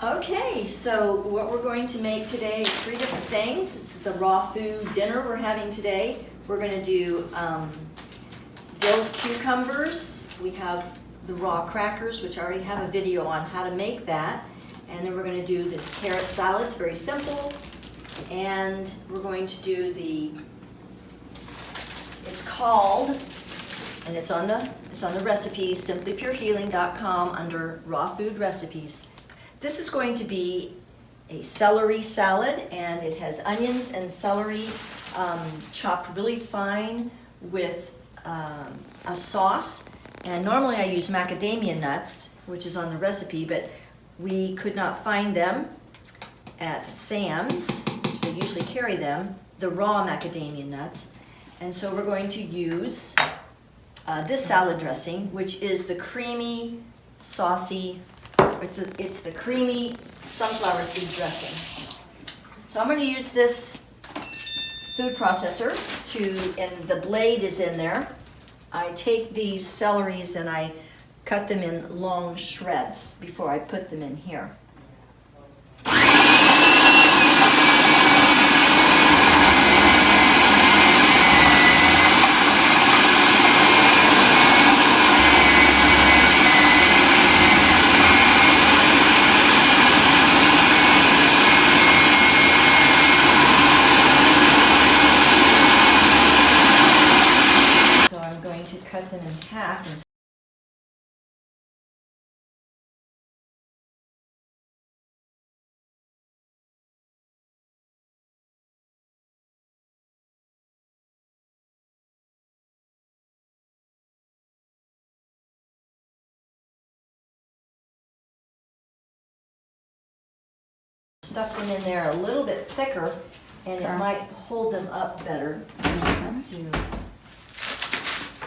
Okay, so what we're going to make today is 3 different things. It's a raw food dinner we're having today. We're going to do dilled cucumbers. We have the raw crackers, which I already have a video on how to make that. And then we're going to do this carrot salad. It's very simple. And we're going to do it's called, and it's on the recipes, simplypurehealing.com under raw food recipes. This is going to be a celery salad, and it has onions and celery chopped really fine with a sauce. And normally I use macadamia nuts, which is on the recipe, but we could not find them at Sam's, which they usually carry them, the raw macadamia nuts. And so we're going to use this salad dressing, which is the creamy, saucy, it's the creamy sunflower seed dressing. So I'm going to use this food processor and the blade is in there. I take these celeries and I cut them in long shreds before I put them in here. To cut them in half and stuff them in there a little bit thicker, and it might hold them up better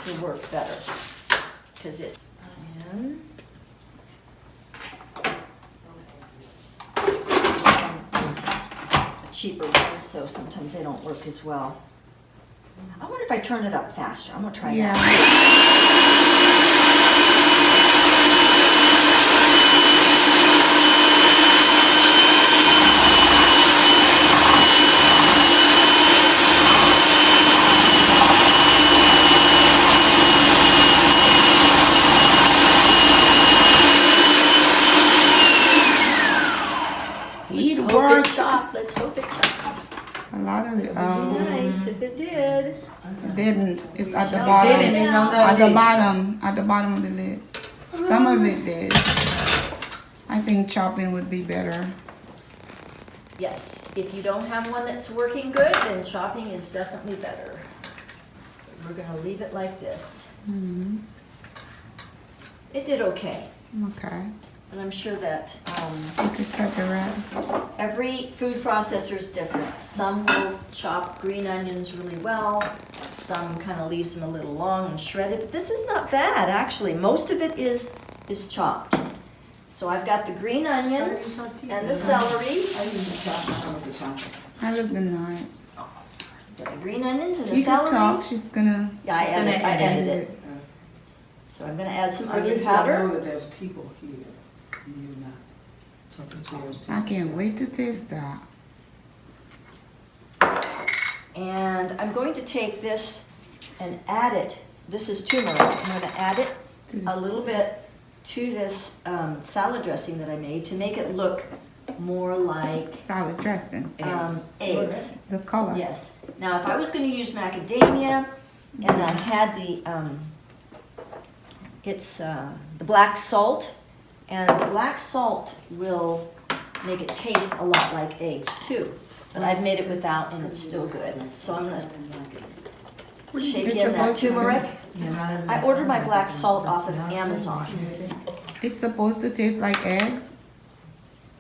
to work better, because it is a cheaper one, so sometimes they don't work as well. I wonder if I turn it up faster. I'm gonna try that. Let's hope it chopped. A lot of it. It would be nice if it did. It didn't. It's at the bottom. It's on at the bottom. At the bottom of the lid. Some of it did. I think chopping would be better. Yes. If you don't have one that's working good, then chopping is definitely better. We're going to leave it like this. Mm-hmm. It did okay. Okay. And I'm sure that You could cut the rest. every food processor is different. Some will chop green onions really well. Some kind of leaves them a little long and shredded. But this is not bad, actually. Most of it is chopped. So I've got the green onions and the celery. I look the night. Got the green onions and the You celery. could talk. She's gonna. Yeah, I edited it. So I'm going to add some onion powder. know that there's people here. You're not. I can't wait to taste that. And I'm going to take this and add it. This is turmeric. I'm going to add it a little bit to this salad dressing that I made to make it look more like Salad dressing. eggs. The color. Yes. Now, if I was going to use macadamia, and I had the black salt, and the black salt will make it taste a lot like eggs too. But I've made it without, and it's still good. So I'm going to shake in that turmeric. I ordered my black salt off of Amazon. It's supposed to taste like eggs.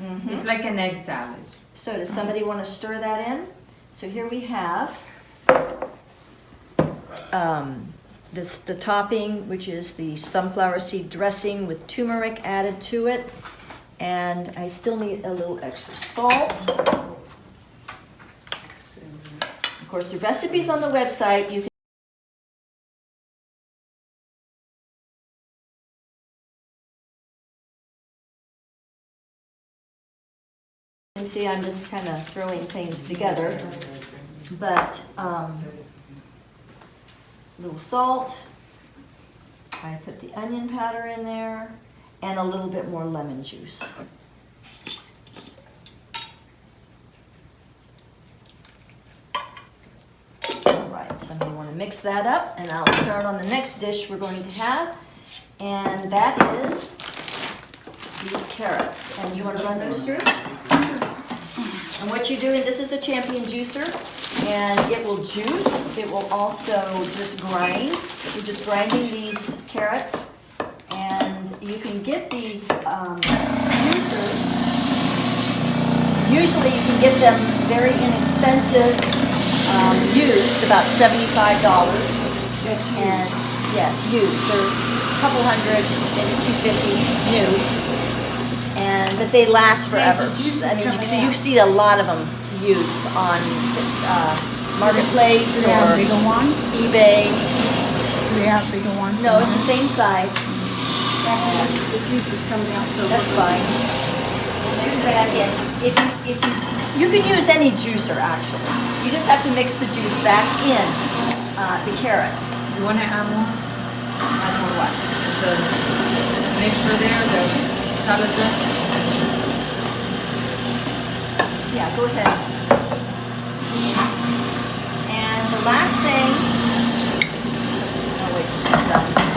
Mm-hmm. It's like an egg salad. So does somebody want to stir that in? So here we have the topping, which is the sunflower seed dressing with turmeric added to it. And I still need a little extra salt. Of course, the recipe's on the website. You can see I'm just kind of throwing things together. But a little salt. I put the onion powder in there and a little bit more lemon juice. All right, so I'm going to want to mix that up, and I'll start on the next dish we're going to have, and that is these carrots. And you want to run those through? And what you're doing, this is a Champion juicer, and it will juice. It will also just grind. You're just grinding these carrots, and you can get these juicers. Usually you can get them very inexpensive, used, about $75. And yes, used. They're a couple hundred, maybe $250 new. But they last forever. I mean, you see a lot of them used on Marketplace Do they have or bigger ones? eBay. Do they have bigger ones? No, it's the same size. The juice is coming out so. That's fine. We'll mix that in. If you can use any juicer actually. You just have to mix the juice back in the carrots. You want to add more? Add more what? The mixture there, the salad dressing? Yeah, go ahead. And the last thing. Oh wait, she's done.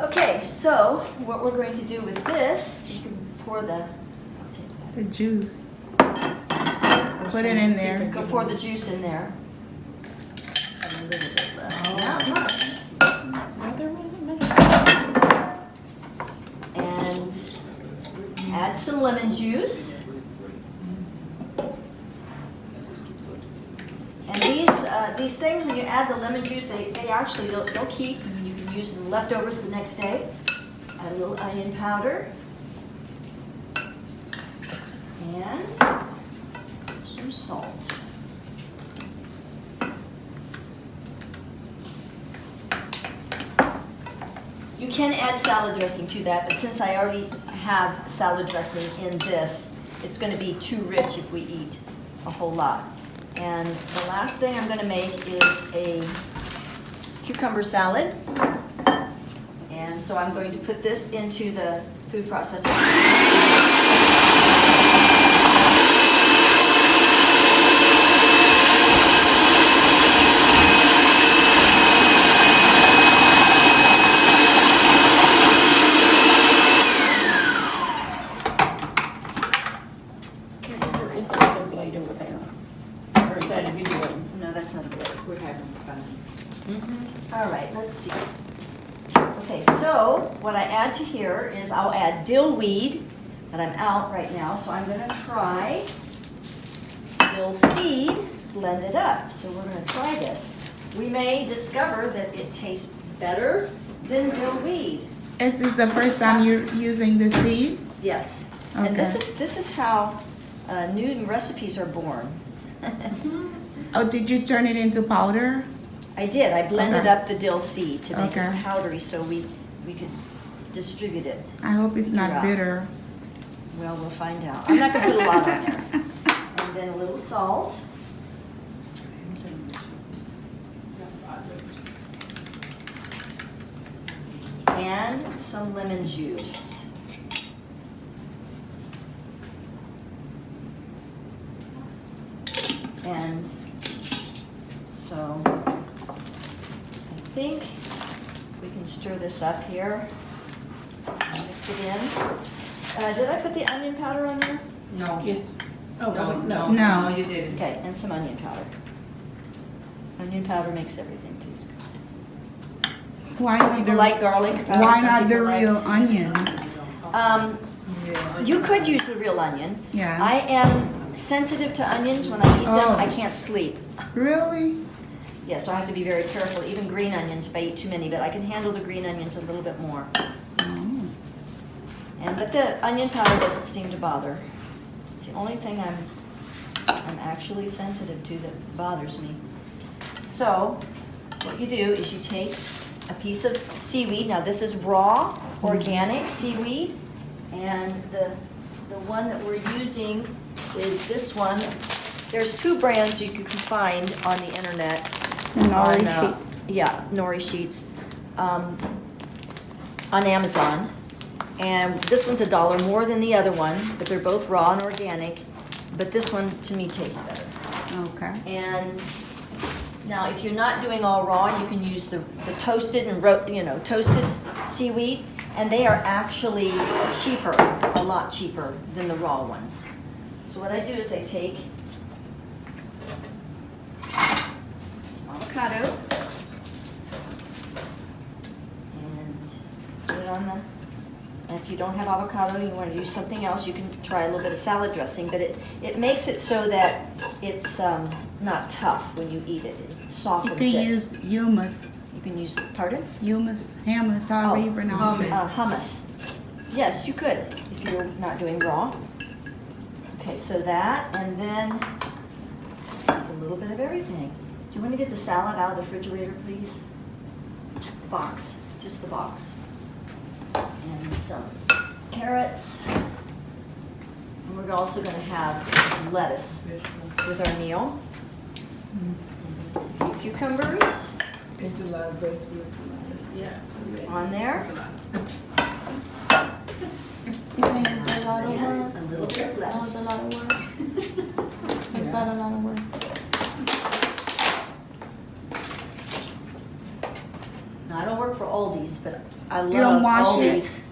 Okay, so what we're going to do with this, you can pour the. I'll take that. The juice. We'll Put see- it in see if there. we Go pour the juice in there. And a little bit left. Not much. And add some lemon juice. And these things, when you add the lemon juice, they actually, they'll keep, and you can use the leftovers the next day. Add a little onion powder. And some salt. You can add salad dressing to that, but since I already have salad dressing in this, it's going to be too rich if we eat a whole lot. And the last thing I'm going to make is a cucumber salad. And so I'm going to put this into the food processor. Or is there a blade over there? Or is that a video? No, that's not a blade. We're having fun. All right, let's see. Okay, so what I add to here is I'll add dill weed, but I'm out right now, so I'm going to try dill seed blended up. So we're going to try this. We may discover that it tastes better than dill weed. Is this the first time you're using the seed? Yes. And this Okay. is how new recipes are born. Oh, did you turn it into powder? I did. I blended Okay. up the dill seed to make Okay. it powdery so we could distribute it. I hope it's not Yeah. bitter. Well, we'll find out. I'm not going to put a lot on there. And then a little salt. And some lemon juice. And so I think we can stir this up here. Mix it in. Did I put the onion powder on there? No. Yes. Oh, No, no. No. No, you didn't. Okay, and some onion powder. Onion powder makes everything taste good. Why Some not people the, like garlic powder. why some not the people like- real onion? You could use the real onion. Yeah. I am sensitive to onions. When I eat them, Oh. I can't sleep. Really? Yeah, so I have to be very careful. Even green onions, if I eat too many, but I can handle the green onions a little bit more. Oh. But the onion powder doesn't seem to bother. It's the only thing I'm actually sensitive to that bothers me. So what you do is you take a piece of seaweed. Now this is raw, organic seaweed. And the one that we're using is this one. There's 2 brands you can find on the internet. Nori on, sheets. Yeah, nori sheets. On Amazon. And this one's $1 more than the other one, but they're both raw and organic. But this one, to me, tastes better. Okay. And now, if you're not doing all raw, you can use the toasted and toasted seaweed, and they are actually cheaper, a lot cheaper than the raw ones. So what I do is I take some avocado and put it on the. And if you don't have avocado, you want to use something else, you can try a little bit of salad dressing, but it makes it so that it's not tough when you eat it. It You softens can it. use hummus. You can use, pardon? Hummus, however you pronounce it. Hummus. Yes, you could, if you're not doing raw. Okay, so that, and then just a little bit of everything. Do you want to get the salad out of the refrigerator, please? The box, just the box. And some carrots. And we're also going to have some lettuce with our meal. Cucumbers on there. You think it's a lot of And work? a little bit of Oh, it's a lettuce. lot of work. Is that a lot of work? Now, I don't work for Aldi's, but I love You don't wash Aldi's.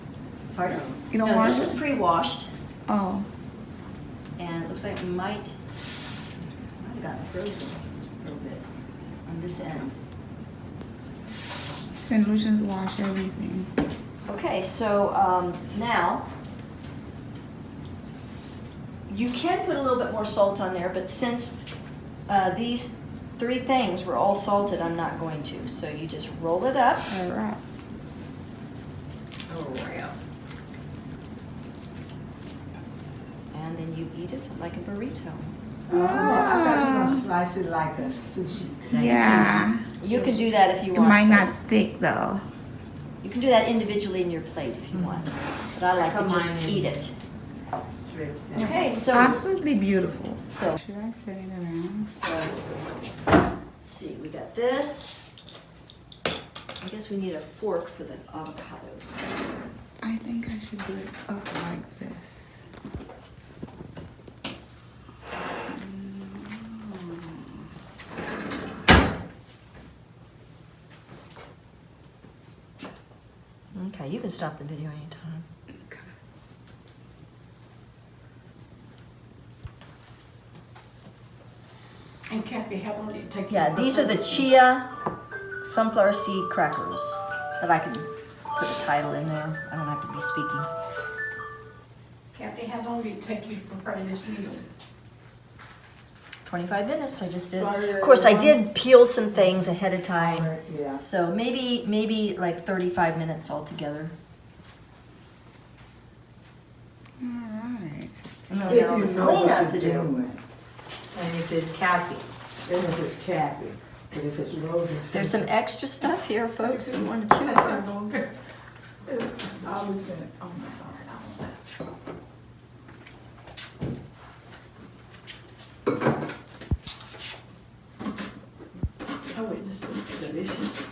Pardon? You don't No, wash this is it? pre-washed, Oh, and it looks like it might have gotten frozen a little bit on this end. St. Lucian's wash everything. Okay, so now, you can put a little bit more salt on there, but since these 3 things were all salted, I'm not going to. So you just roll it up. All right. Oh, yeah. And then you eat it like a burrito. Oh, I thought you were gonna slice it like a sushi. Yeah. You can do that if you It want. might but not stick though. You can do that individually in your plate if you want. But I like to Like a just mine. eat it. Strips. Okay, so Absolutely beautiful. so Should I turn it around? let's see, we got this. I guess we need a fork for the avocados. I think I should do it up like this. Okay, you can stop the video anytime. And Kathy, how long did it take you? Yeah, these are the chia sunflower seed crackers. But I can put a title in there. I don't have to be speaking. Kathy, how long did it take you to prepare this meal? 25 minutes, I just did. Of course, I did peel some things ahead of time. Yeah. So maybe like 35 minutes altogether. All right. And then If we got all you this know cleanup what to you're do. doing, And if it's Kathy. and if it's Kathy, but if it's Rosie. There's some extra stuff here, folks, if you want to chew it. I always say, oh, that's all right, I want that. Oh, wait, this is delicious.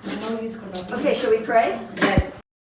I know these 'cause I- Okay, shall we pray? Yes.